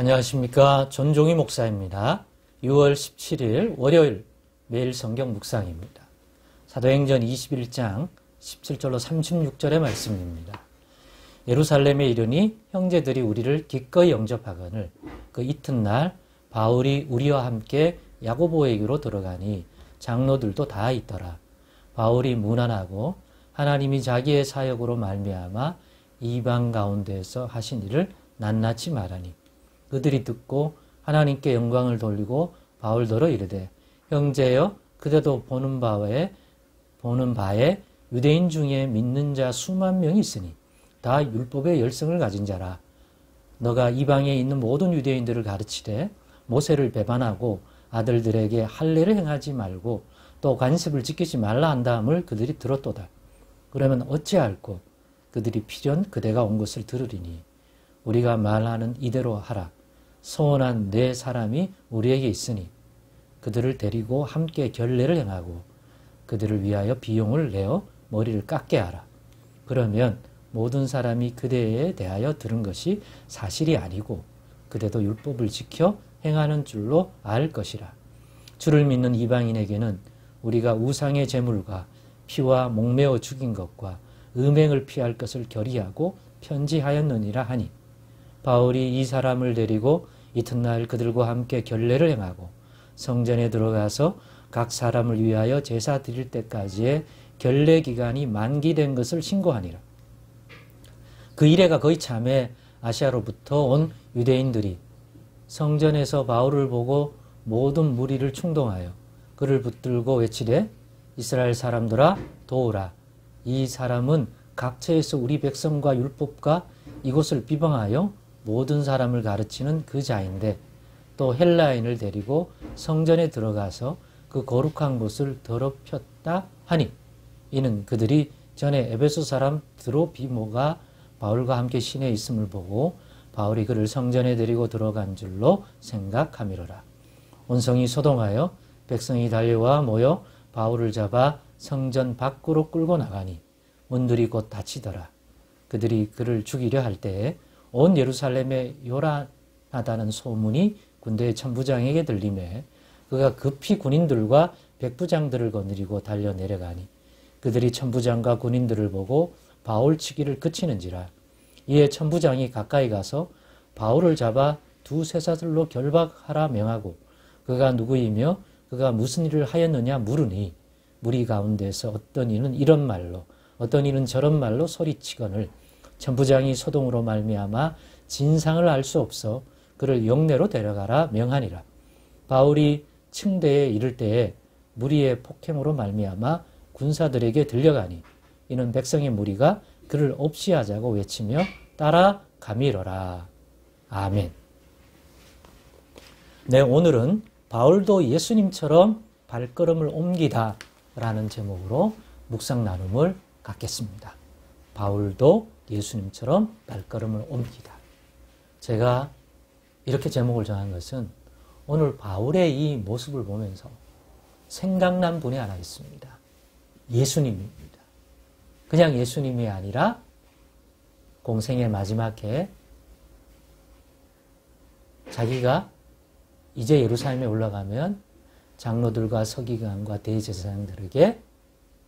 안녕하십니까. 전종희 목사입니다. 6월 17일 월요일 매일 성경 묵상입니다. 사도행전 21장 17절로 36절의 말씀입니다. 예루살렘에 이르니 형제들이 우리를 기꺼이 영접하거늘 그 이튿날 바울이 우리와 함께 야고보에게로 들어가니 장로들도 다 있더라. 바울이 무난하고 하나님이 자기의 사역으로 말미암아 이방 가운데에서 하신 일을 낱낱이 말하니 그들이 듣고 하나님께 영광을 돌리고 바울더러 이르되 형제여 그대도 보는 바에 유대인 중에 믿는 자 수만 명이 있으니 다 율법의 열성을 가진 자라. 너가 이방에 있는 모든 유대인들을 가르치되 모세를 배반하고 아들들에게 할례를 행하지 말고 또 관습을 지키지 말라 한다함을 그들이 들었도다. 그러면 어찌할꼬 그들이 필연 그대가 온 것을 들으리니 우리가 말하는 이대로 하라. 소원한 네 사람이 우리에게 있으니 그들을 데리고 함께 결례를 행하고 그들을 위하여 비용을 내어 머리를 깎게 하라. 그러면 모든 사람이 그대에 대하여 들은 것이 사실이 아니고 그대도 율법을 지켜 행하는 줄로 알 것이라. 주를 믿는 이방인에게는 우리가 우상의 제물과 피와 목매어 죽인 것과 음행을 피할 것을 결의하고 편지하였느니라 하니 바울이 이 사람을 데리고 이튿날 그들과 함께 결례를 행하고 성전에 들어가서 각 사람을 위하여 제사 드릴 때까지의 결례 기간이 만기된 것을 신고하니라. 그 이래가 거의 참에 아시아로부터 온 유대인들이 성전에서 바울을 보고 모든 무리를 충동하여 그를 붙들고 외치되 이스라엘 사람들아 도우라. 이 사람은 각처에서 우리 백성과 율법과 이곳을 비방하여 모든 사람을 가르치는 그 자인데 또 헬라인을 데리고 성전에 들어가서 그 거룩한 곳을 더럽혔다 하니 이는 그들이 전에 에베소 사람 드로비모가 바울과 함께 시내에 있음을 보고 바울이 그를 성전에 데리고 들어간 줄로 생각함이로라. 온성이 소동하여 백성이 달려와 모여 바울을 잡아 성전 밖으로 끌고 나가니 문들이 곧 닫히더라. 그들이 그를 죽이려 할 때에 온 예루살렘에 요란하다는 소문이 군대의 천부장에게 들리매 그가 급히 군인들과 백부장들을 거느리고 달려 내려가니 그들이 천부장과 군인들을 보고 바울 치기를 그치는지라. 이에 천부장이 가까이 가서 바울을 잡아 두 쇠사슬로 결박하라 명하고 그가 누구이며 그가 무슨 일을 하였느냐 물으니 무리 가운데서 어떤 이는 이런 말로 어떤 이는 저런 말로 소리치거늘 천부장이 소동으로 말미암아 진상을 알 수 없어 그를 영내로 데려가라 명하니라. 바울이 층대에 이를 때에 무리의 폭행으로 말미암아 군사들에게 들려가니 이는 백성의 무리가 그를 없이 하자고 외치며 따라가미러라. 아멘. 네, 오늘은 바울도 예수님처럼 발걸음을 옮기다 라는 제목으로 묵상 나눔을 갖겠습니다. 바울도 예수님처럼 발걸음을 옮기다. 제가 이렇게 제목을 정한 것은 오늘 바울의 이 모습을 보면서 생각난 분이 하나 있습니다. 예수님입니다. 그냥 예수님이 아니라 공생의 마지막 해에 자기가 이제 예루살렘에 올라가면 장로들과 서기관과 대제사장들에게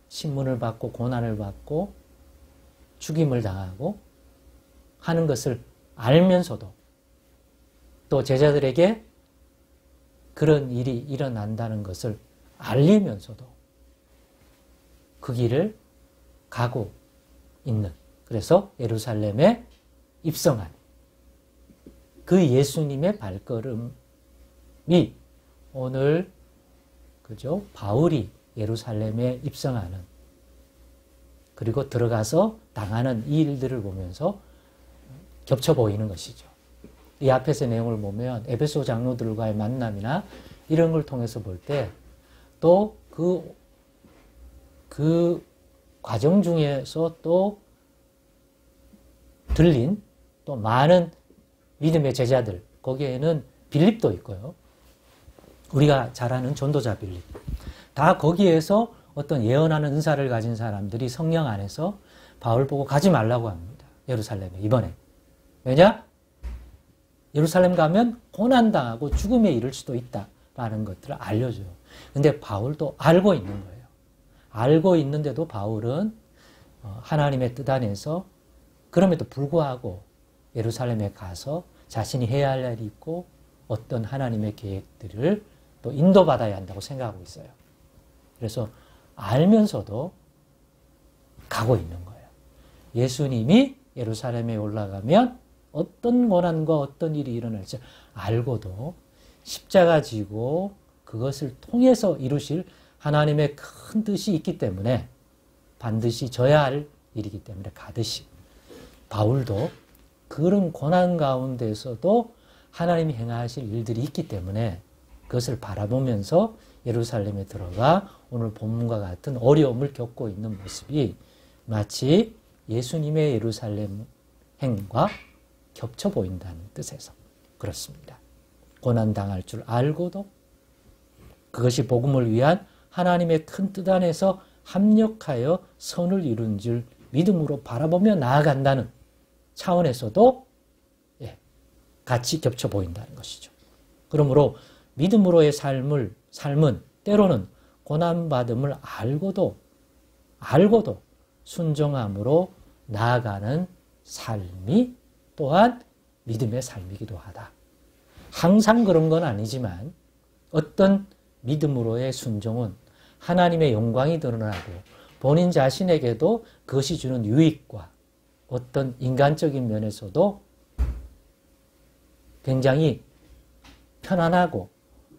신문을 받고 고난을 받고 죽임을 당하고 하는 것을 알면서도 또 제자들에게 그런 일이 일어난다는 것을 알리면서도 그 길을 가고 있는, 그래서 예루살렘에 입성한 그 예수님의 발걸음이 오늘 그죠? 바울이 예루살렘에 입성하는 그리고 들어가서 당하는 이 일들을 보면서 겹쳐 보이는 것이죠. 이 앞에서 내용을 보면 에베소 장로들과의 만남이나 이런 걸 통해서 볼 때 또 그 과정 중에서 또 들린 또 많은 믿음의 제자들, 거기에는 빌립도 있고요. 우리가 잘 아는 전도자 빌립. 다 거기에서 어떤 예언하는 은사를 가진 사람들이 성령 안에서 바울 보고 가지 말라고 합니다. 예루살렘에 이번에. 왜냐? 예루살렘 가면 고난당하고 죽음에 이를 수도 있다라는 것들을 알려줘요. 근데 바울도 알고 있는 거예요. 알고 있는데도 바울은 하나님의 뜻 안에서 그럼에도 불구하고 예루살렘에 가서 자신이 해야 할 일이 있고 어떤 하나님의 계획들을 또 인도받아야 한다고 생각하고 있어요. 그래서 알면서도 가고 있는 거예요. 예수님이 예루살렘에 올라가면 어떤 고난과 어떤 일이 일어날지 알고도 십자가 지고 그것을 통해서 이루실 하나님의 큰 뜻이 있기 때문에 반드시 져야 할 일이기 때문에 가듯이 바울도 그런 고난 가운데서도 하나님이 행하실 일들이 있기 때문에 그것을 바라보면서 예루살렘에 들어가 오늘 본문과 같은 어려움을 겪고 있는 모습이 마치 예수님의 예루살렘 행과 겹쳐 보인다는 뜻에서 그렇습니다. 고난당할 줄 알고도 그것이 복음을 위한 하나님의 큰 뜻 안에서 합력하여 선을 이룬 줄 믿음으로 바라보며 나아간다는 차원에서도 같이 겹쳐 보인다는 것이죠. 그러므로 믿음으로의 삶은 때로는 고난받음을 알고도 순종함으로 나아가는 삶이 또한 믿음의 삶이기도 하다. 항상 그런 건 아니지만 어떤 믿음으로의 순종은 하나님의 영광이 드러나고 본인 자신에게도 그것이 주는 유익과 어떤 인간적인 면에서도 굉장히 편안하고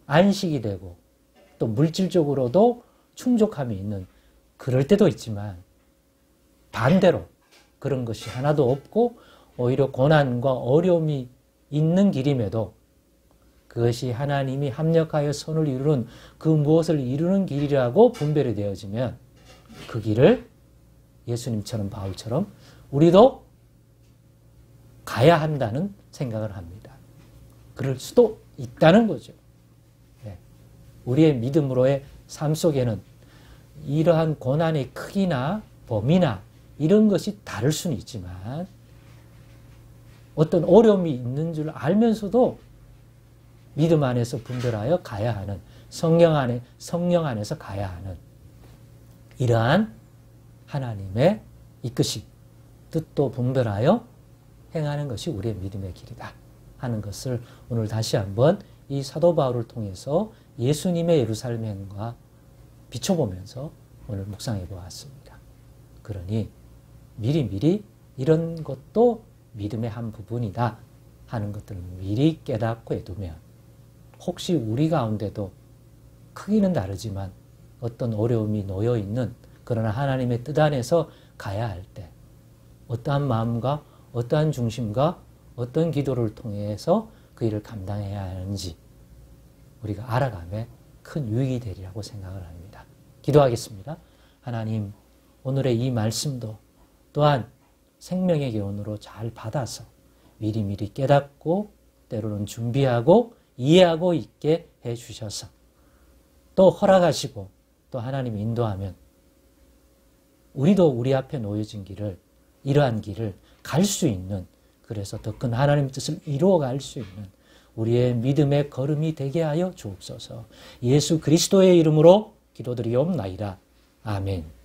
안식이 되고 또 물질적으로도 충족함이 있는 그럴 때도 있지만 반대로 그런 것이 하나도 없고 오히려 고난과 어려움이 있는 길임에도 그것이 하나님이 합력하여 선을 이루는 그 무엇을 이루는 길이라고 분별이 되어지면 그 길을 예수님처럼 바울처럼 우리도 가야 한다는 생각을 합니다. 그럴 수도 있다는 거죠. 우리의 믿음으로의 삶 속에는 이러한 고난의 크기나 범위나 이런 것이 다를 수는 있지만 어떤 어려움이 있는 줄 알면서도 믿음 안에서 분별하여 가야 하는 성령 안에서 가야 하는 이러한 하나님의 이끄심, 뜻도 분별하여 행하는 것이 우리의 믿음의 길이다 하는 것을 오늘 다시 한번 이 사도 바울을 통해서 예수님의 예루살렘 행과 비춰보면서 오늘 묵상해 보았습니다. 그러니 미리 이런 것도 믿음의 한 부분이다 하는 것들을 미리 깨닫고 해두면 혹시 우리 가운데도 크기는 다르지만 어떤 어려움이 놓여있는 그러나 하나님의 뜻 안에서 가야 할 때 어떠한 마음과 어떠한 중심과 어떤 기도를 통해서 그 일을 감당해야 하는지 우리가 알아감에 큰 유익이 되리라고 생각을 합니다. 기도하겠습니다. 하나님, 오늘의 이 말씀도 또한 생명의 교훈으로 잘 받아서 미리미리 깨닫고 때로는 준비하고 이해하고 있게 해주셔서 또 허락하시고 또 하나님이 인도하면 우리도 우리 앞에 놓여진 길을 이러한 길을 갈 수 있는 그래서 더 큰 하나님의 뜻을 이루어갈 수 있는 우리의 믿음의 걸음이 되게 하여 주옵소서. 예수 그리스도의 이름으로 기도드리옵나이다. 아멘.